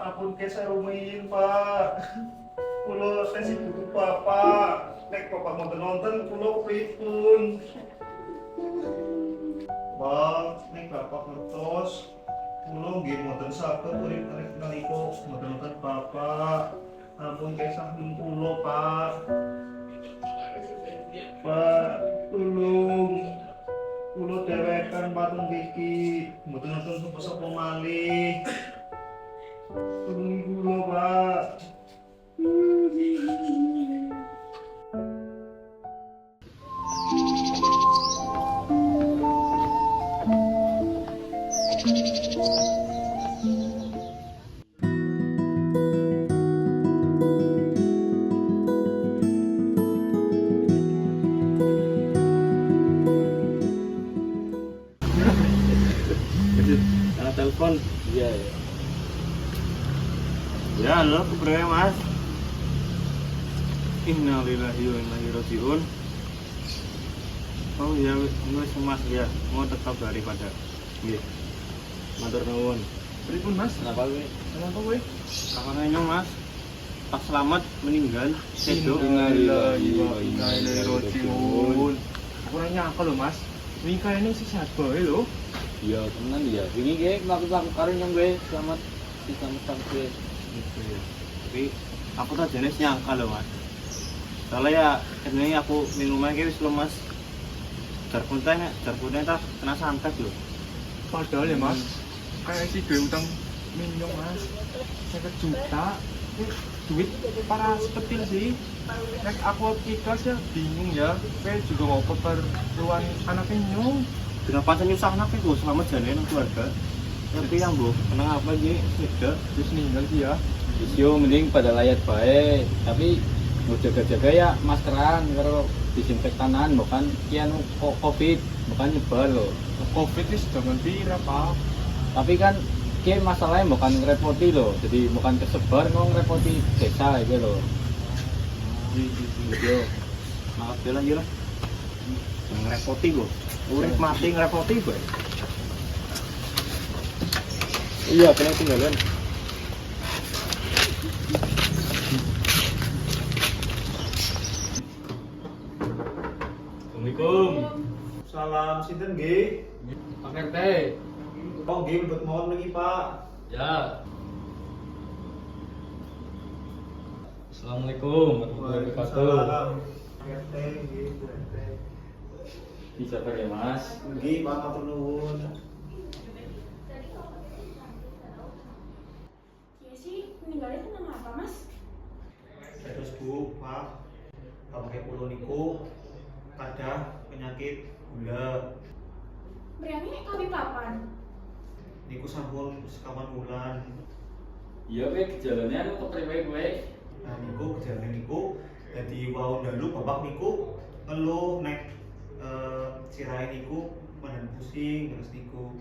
ampun saya rumiyin Pak. Kulo sesi butuh Bapak. Nek Bapak mau nonton kulo pripun. Pak, nek Bapak ngertos kulo nggih mboten saged urip nalika mboten nonton Bapak. Ampun kesah kulo Pak. Pak, tulung. Kulo dewekan patung iki, mboten nonton sapa-sapa malih. Tulungi kulo, Pak. Telepon. Iya. Ya, halo, keberapa Mas? Innalillahi wa inna ilaihi rajiun. Oh ya, wis Mas ya, mau tetap daripada. Nggih. Matur nuwun. Pripun, Mas? Kenapa kowe? Kenapa kowe? Kakaknya Mas Pak Slamet meninggal. Sedo. Innalillahi wa inna ilaihi rajiun. Kurang nyangka lho, Mas. Wingi kayane sih sehat bae lho. Iya tenan ya. Wingi ge mlaku-mlaku karo nyong gue selamat sampai. Tapi aku tuh jenis nyangka loh Mas. Soalnya ya ini aku minumnya kayak wis lemas. Jarpunnya tak kena santet loh. Padahal ya, Mas. Kayak si duwe utang minyak, Mas. 50 juta. Duit para sepetil sih. Nek aku ikhlas ya bingung ya. Kayak juga mau keperluan anaknya nyong. Kenapa saya nyusah anaknya gue selamat jalan keluarga. Tapi yang bu, kenang apa sih? Tidak. Terus meninggal sih ya. Yo mending pada layat bae, tapi mau jaga-jaga ya maskeran karo disinfektanan bukan kian covid, bukan nyebar loh. Covid itu jangan pira, Pak. Tapi kan kian masalahnya bukan ngerepoti loh, jadi bukan kesebar ngomong ngerepoti desa aja loh. Yo, maaf ya lah. Ngerepoti gue. Urip mati ngerepoti gue. Iya, kena tinggalan. Assalamualaikum. Salam sinten nggih? Pak RT. Oh nggih mboten mohon niki, Pak. Ya. Assalamualaikum warahmatullahi wabarakatuh. Waalaikumsalam. RT nggih, Bu RT. Bisa pakai Mas. Nggih, Pak matur nuwun. Ya sih, meninggalnya kenapa apa, Mas? Terus Bu, Pak, pakai pulau niku kada penyakit gula. Berani kami papan. Niku sampun sekawan bulan. Iya, gejalanya anu kepriwe kowe? Nah niku kejadian niku dadi wau dalu bapak niku ngeluh nek sirahe niku mandan pusing terus niku.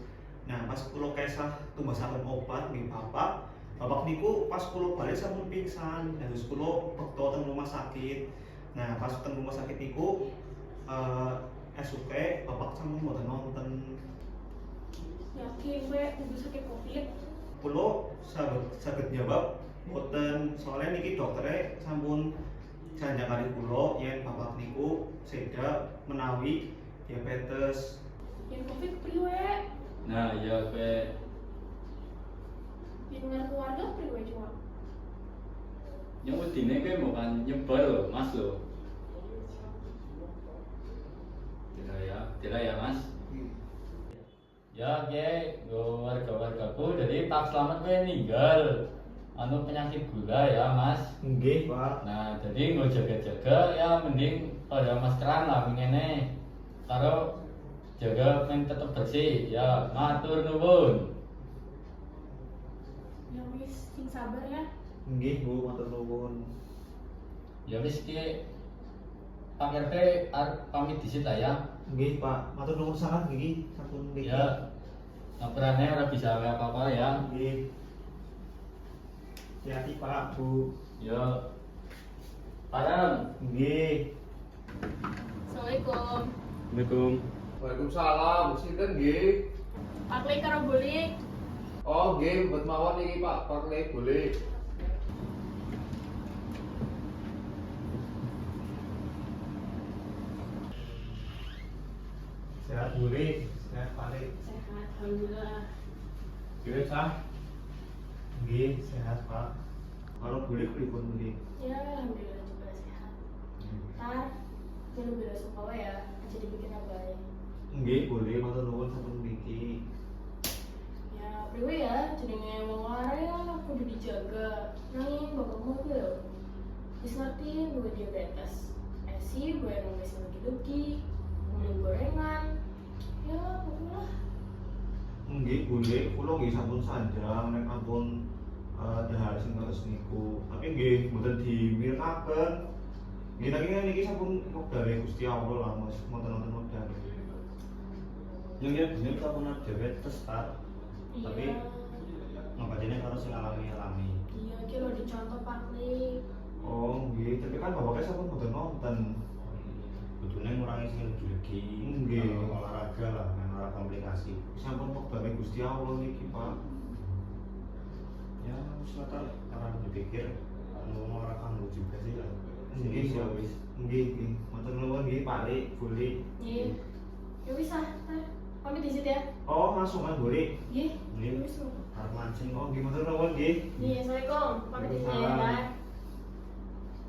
Nah pas kula kesah tumbasaken obat nggih bapak. Bapak niku pas kula balik sampun pingsan. Terus kula bekto teng rumah sakit. Nah pas teng rumah sakit niku esuke bapak sampun mboten nonton. Yakin gue udah sakit covid. Kulo saged jawab mboten, soalnya niki doktere sampun janji kali kulo yen bapak niku seda menawi diabetes. Yang covid priwe. Nah, iya kowe Yang dengar keluarga priwe cuma. yang wedine kowe bukan nyebar loh, Mas loh. Tidak ya, Mas. Ya, go warga-wargaku jadi Pak Slamet kowe ninggal anu penyakit gula ya, Mas. Nggih, Pak. Nah, jadi nggo jaga-jaga ya mending pada maskeran lah mengene. Karo jaga men tetep bersih ya, matur nuwun. Ya wis, sing sabar ya. Nggih, Bu, matur nuwun. Ya wis ki Pak RT arep pamit disit lah ya. Nggih, Pak. Matur nuwun sangat niki sampun niki. Ya. Ngaparannya ora bisa apa-apa ya. Nggih. Hati-hati, Pak, Bu. Ya. Parang. Nggih. Assalamualaikum. Assalamualaikum. Waalaikumsalam, sinten nggih? Pak Lek karo Bulik. Oh, nggih, buat mawon iki Pak, Parle boleh. Sehat boleh, sehat balik. Sehat, alhamdulillah. Dewe sah. Nggih, sehat Pak. Kalau boleh pripun boleh. Ya, alhamdulillah juga sehat. Ntar, jangan bela sungkawa ya, aja dibikin apa ya. Nggih, boleh matur nuwun sampun mriki. Ya, priwe ya, jenenge wong larang ya kudu dijaga. Nanging bapakmu ku lho. Wis ngerti duwe diabetes. Esi gue yang wis legi-legi, ngomong gorengan. Ya, pokoknya Nggih, boleh. Kula nggih sampun sanjang nek ampun dahar sing kados niku. Tapi nggih mboten dimirkaken. Nggih nanging niki sampun wektare Gusti Allah lah Mas, wonten-wonten wekdal. Yang ya bener tak pernah diabetes tar. Tapi iya. ngobatinya harus sing alami-alami. Iya, iki lho dicontoh Pak Lik. Oh, nggih, tapi kan bapaknya sampun mboten nonton. Betulnya ngurangi sing legi-legi. Nggih. Olahraga lah, yang ora komplikasi. Sampun wektare Gusti Allah niki, Pak. Ya, wis lah tar, karena dipikir anu ora kanggo juga sih lah. Nggih, Sih, ya wis. Nggih, nggih. Matur nuwun nggih, Pak Lik, boleh. Iya. Ya wis ah, ntar. Pamit disitu ya. Oh, langsung kan boleh. Nggih. Nggih. Ya wis. Arep mancing Oh, kok. nggih matur nuwun nggih. Nih, assalamualaikum. Pamit disitu ya, Waalaikumsalam. Ntar.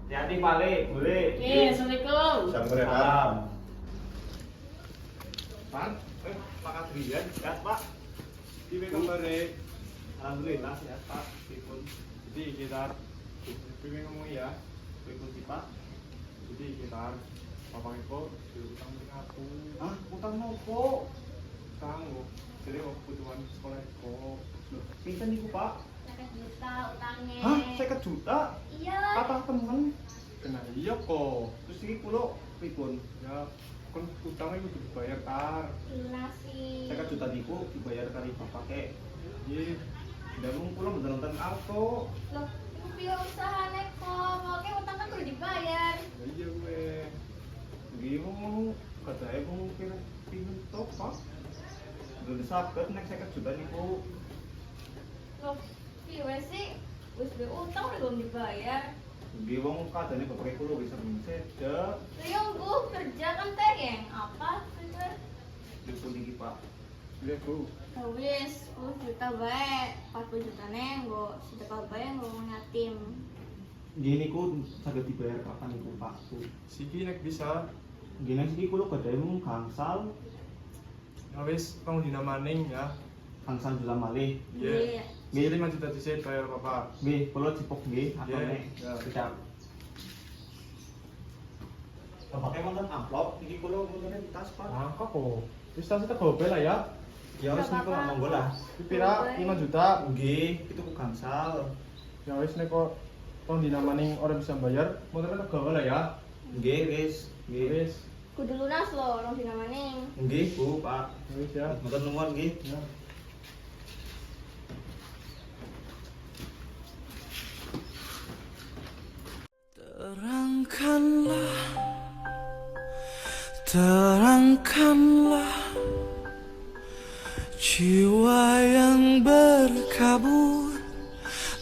Hati-hati Pak Lik, boleh. Oke, assalamualaikum. Salam. Pak, Pak Adrian, sehat Pak. Piye kabare? Alhamdulillah sehat Pak. Pripun? Jadi kita piye ngomong ya? Pripun sih Pak? Jadi kita Bapak Eko diutang ning aku. Hah, utang nopo? Tanggo. Jadi kebutuhan sekolah Eko. Loh, pinten niku Pak? 50 juta utangnya. Hah, 50 juta? Iya. Kata temen. Kena iya kok. Terus iki kula pripun? Ya, kon utangnya kudu dibayar tar. Lunasi. 50 juta niku dibayar kali Bapak kek. Iya. Ndang kula mboten nonton Arto. Loh, itu piye usahane kok? Pokoknya utang kan kudu dibayar. Ya iya gue. Nggih wong kadae wong kira pinten tok Pak. Mboten saged nek 50 juta niku. Loh, piye sih? Wis duwe utang udah belum dibayar. Nggih wong kadane Bapak kula wis sering sedek. Ayo Bu, kerja kan teh apa? Kerja. Pripun iki Pak? Iya, Bu. Ya wis, 10 juta bae. 40 juta nggo sedekah bae nggo wong yatim. Nggih niku saged dibayar kapan niku Pak? Siki nek bisa. Nggih nek iki kula gadahe mung gangsal, Ya wis, tong dina maning ya. gangsal juta malih. Iya. Nggih. Jadi 5 juta disit bayar Bapak. Nggih, kula cipok nggih atone. Ya. Siap. Bapake wonten amplop iki kula wonten di tas Pak. Angka kok. Wis tas kita bawa lah ya. Ya wis niku Nggak apa-apa. monggo lah. Pira 5 juta. Nggih, itu ku gangsal. Ya wis nek kok tong dina maning ora bisa bayar, motornya tak gawe lah ya. Nggih, wis. Nggih. Wis. Kudu lunas loh, long dina maning. Nggih, Bu, Pak. Ya wis ya. Matur nuwun nggih. Ya. Terangkanlah, terangkanlah jiwa yang berkabut,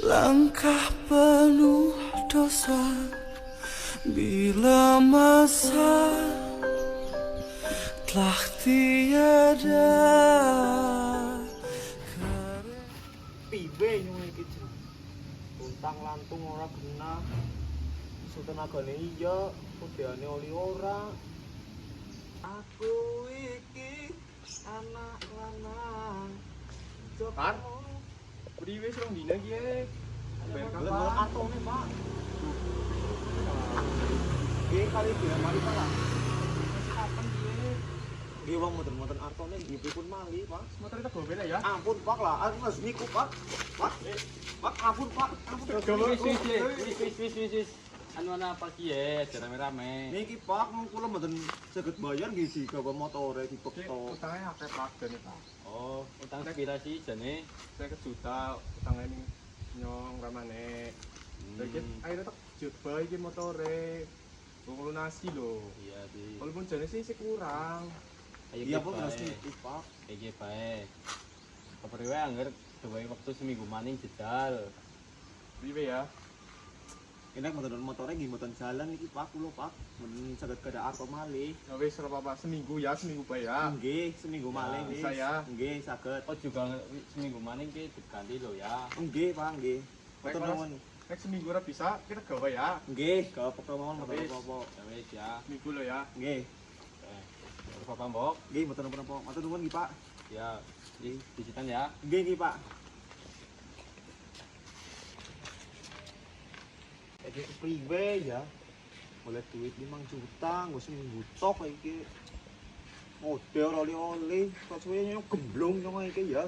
langkah penuh dosa. Bila masa telah tiada, Piye nyuwun iki jeneng? Untang lantung ora genah. Tenagane iya, kudeane oli ora. Aku iki anak lanang. Kan? Priwe rong dina iki e. Bayar Kapan? kapan? Atone, Pak. Nggih kali dia mari Pak lah. Kapan piye? Nggih wong mboten artone nggih pripun mali, Pak. Motornya tak gawe lah ya. Ampun Pak lah, aku wis niku Pak. Pak. Pak ampun Pak. Ampun. Wis. Anu ana apa ki ya, rame-rame. Niki Pak, mung kula mboten saged bayar nggih digawa motore dipekto. Utangnya akeh Pak dene Pak. Oh, utang sepira sih jane? 50 juta utangnya ning nyong ramane. Lagi akhirnya tak coba iki motore. Wong lunasi lho. Iya, Di. Walaupun jane sih kurang. Ayo Iya kita Pak terus bae. niku Pak. Iki bae. Kepriwe angger Gawe waktu seminggu maning jejal. Priwe ya? Enak motornya nggih mboten jalan iki Pak, kula Pak. Men saged kada apa malih. Ya wis ora apa-apa, seminggu bae ya. Nggih, seminggu malih wis. bisa ya. Nggih, saged. Oh juga seminggu maning ki diganti lo ya. Nggih, Pak, nggih. Nek Matur nuwun. nek seminggu ora bisa, kita gawe ya. Nggih, gawe pekal mawon mboten Wis. apa-apa. Ya wis ya. Seminggu lo ya. Nggih. Apa Mbok? Nggih, mboten apa-apa. Matur nuwun nggih, Pak. Ya, di digitan ya. Nggih, nggih, Pak. Iki priwe ya? Boleh duit 5 juta, nggo seminggu tok iki. Ngode ora oli-oli, kok suwe nyong gemblong nyong iki ya.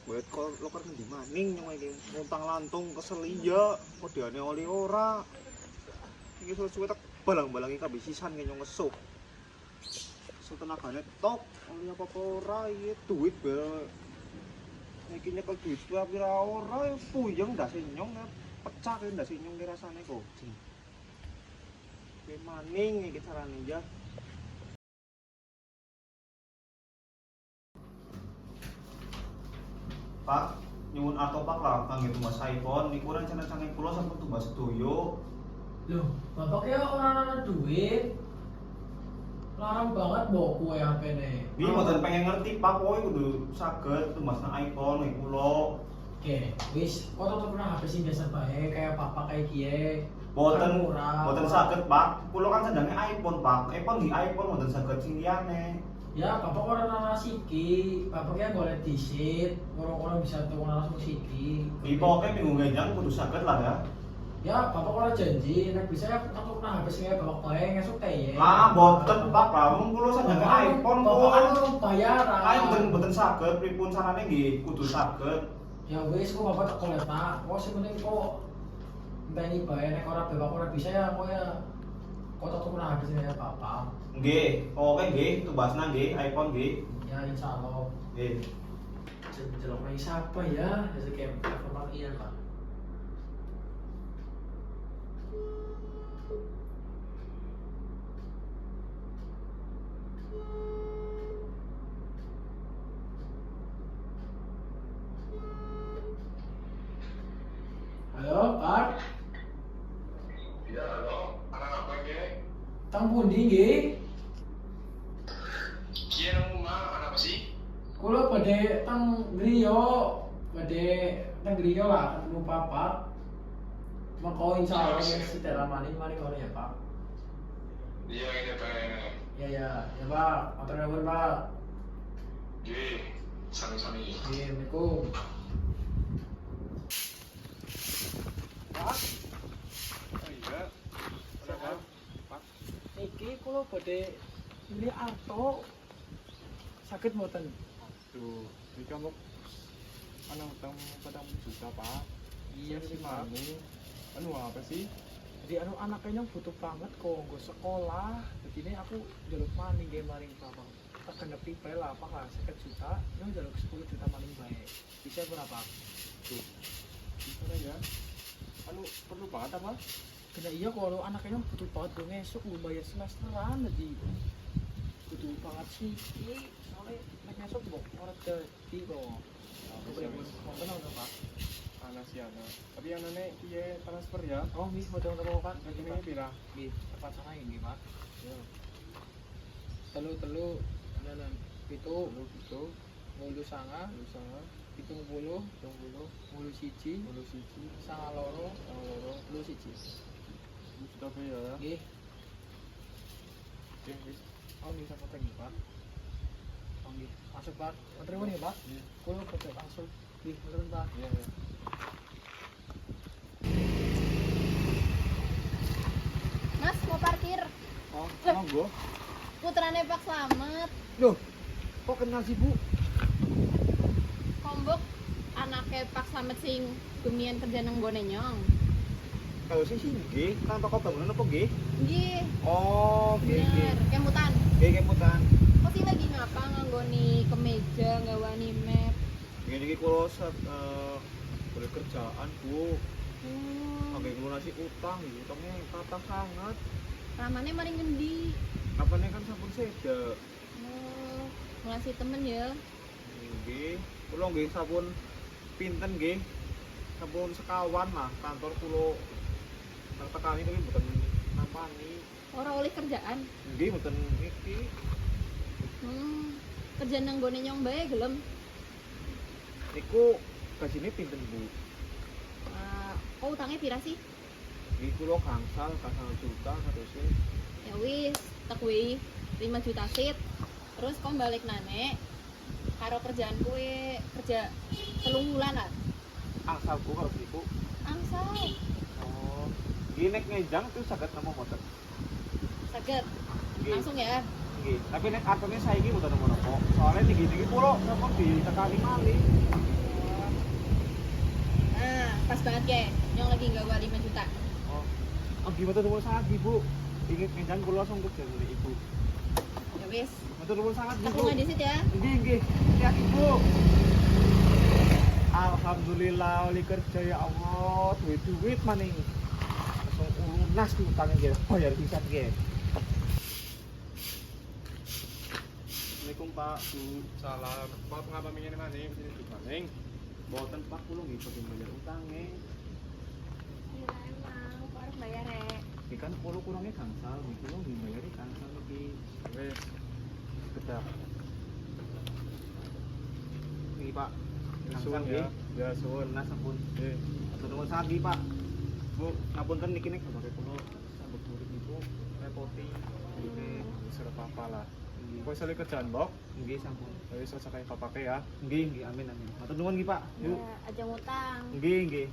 Buat kok lokar ngendi maning nyong iki. Montang lantung kesel iya, modane oli ora. Iki suwe tak balang-balangi kabeh sisan nyong ngesuk. Tenagane tok, oli apa ora iki duit bae. Iki nyekel duit pira ora ya puyeng ndase nyong pecah ke ndase nyong rasane kok. Ki maning iki carane ya. Pak, nyuwun atopak lah kangge tumbas iPhone niku rencana-rencana kula sampun tumbas sedoyo. Loh, bapaknya orang ana duit. Larang banget bawa kue HP nih. Iki mboten pengen ngerti Pak, kowe kudu saged tumbasna iPhone iki kula. Oke, wis, kok tetep pernah HP sih biasa bae kayak papa kayak kie. Boten murah. boten saged Pak. Kula kan sendange iPhone Pak. iPhone nggih iPhone boten saged sing liyane. Ya, bapak orang ana siki, bapaknya boleh disit, orang-orang bisa tuh langsung siki. Iki pokoke minggu ngenjang kudu saged lah ya. Ya, bapak orang janji, nek bisa aku pernah HP sih bapak bae ngesuk teh ya. Lah boten Pak, mung kula sendange iPhone bapak kan kok. orang bayaran. Ayo boten saged pripun sarane nggih kudu saged. Ya wis, kok bapak tak kolet nak. Kok sing penting kok enteni bae nek ora bapak ora bisa ya kok ya. Kok tak pernah HP sih ya bapak. Nggih, oke nggih, tumbasna nggih iPhone nggih. Ya insyaallah. Nggih. Jelok lagi siapa ya? Jadi kayak telepon Ian Pak. Halo Pak. Iya, halo. Anak apa iki? Tang pundi nggih? Kiye nang omah, anak apa sih? Kula badhe tang griya, badhe tang griya lah ketemu Papa. Maka insyaallah ya sida lamani mari kono ya Pak. Iya, ini Pak. Ya Pak, matur nuwun Pak. Nggih, sami-sami. Assalamualaikum. Pak, Oh iya. Ada Pak. niki kula badhe milih Arto. Sakit mboten? Tuh, ini kamu anak utang 40 juta Pak. Iya sih Pak. Anu apa sih? Jadi anu anaknya butuh banget kok nggo sekolah. Jadi ini aku jaluk maning nggih maring Papa. Tak genepi bae lah Pak lah 50 juta, yo jaluk 10 juta maning bae. Bisa berapa? Tuh. Gimana ya? Anu perlu banget apa? Kena iya kalau anaknya butuh banget gue ngesuk gue bayar semesteran jadi butuh banget sih. Soalnya nek ngesuk kok ora jadi kok. Mau kenal nggak Pak? Anak sih anak. Tapi anaknya iya transfer ya. Oh, wis mau dong Pak. Ini pira? Nggih, tepat sana ini Pak. Yo. Telu nanan pitu, Itu, ngulu sanga, usaha, 70, ngulu siji, sanga loro, ngulu siji. juta ya. Nggih. Oke, wis. Oh, bisa foto nih Pak. Oh, nggih. Masuk Pak. Matur nuwun ya Pak. Iya. Kulo foto langsung. Nggih, matur nuwun Pak. Iya, iya. Mas mau parkir. Oh, Loh. monggo. Putrane Pak Slamet. Loh, kok kenal sih Bu? Kombok anaknya Pak Slamet sing gumian kerja nang gone nyong. Kalau sih nggih, kan toko bangunan apa nggih? Nggih, Oh, nggih nggih. bener. Kemutan. Nggih kemutan. Kok sih lagi ngapa nganggoni kemeja ngawani map? Ngene iki kula boleh kerjaan, Bu. Sampai ngelunasi utang, utangnya kata sangat. Ramane mari ngendi? Apane kan sampun seda. Oh, ngasih temen ya. Nggih. Kula nggih sampun pinten nggih. Sampun sekawan lah kantor kula tekani tapi mboten nampani. Ora oleh kerjaan. Nggih mboten iki. Kerja nang gone nyong bae gelem. Niku gajine pinten Bu? Oh utangnya pira sih? Nggih kula gangsal 1 juta katose. Ya wis, tak kuwi 5 juta sit. Terus kon balik nane karo kerjaan kue kerja 3 bulan lah. Angsal Bu karo niku. Angsal. Oh. Nggih nek ngejang tuh saged nemu motor. Saged. Nggih. Langsung ya. Nggih, tapi nek artone saiki mboten nemu-nemu. Soale niki kula sampun ditekani malih. Nah, pas banget ke. Nyong lagi nggawa 5 juta. Oh. Oh, gimana tuh sangat Ibu? Ingin ngejang kula langsung kerja dari Ibu. Ya wis. Matur nuwun sangat Tak Ibu. lunga disit ya. Nggih. Lihat Ibu. Alhamdulillah oli kerja ya Allah, duit maning. Langsung lunas ki utangnya nggih, bayar pisan nggih. Assalamualaikum Pak, Bu. Salam. Pak ngapa mingene maning? Sini di maning. Boten Pak kula nggih pengen bayar utangnya. Iya emang, kok harus bayar rek. Iki kan kula kurangnya gangsal, niki kula nggih bayar gangsal iki. Wes. Kedah. Niki Pak. Suwun ya. Ya suwun. Lunas sampun. Nggih. Matur nuwun sangat nggih Pak. Bu, ngapunten niki nek gambar kula sambut murid niku repoti. Nggih, Wis ora apa-apa lah. nggih. Kok sale kerjaan, Bok? Nggih sampun. Wis rasa kaya papake ya. Nggih, amin. Matur nuwun nggih Pak. Bu. Ya, aja ngutang. Nggih.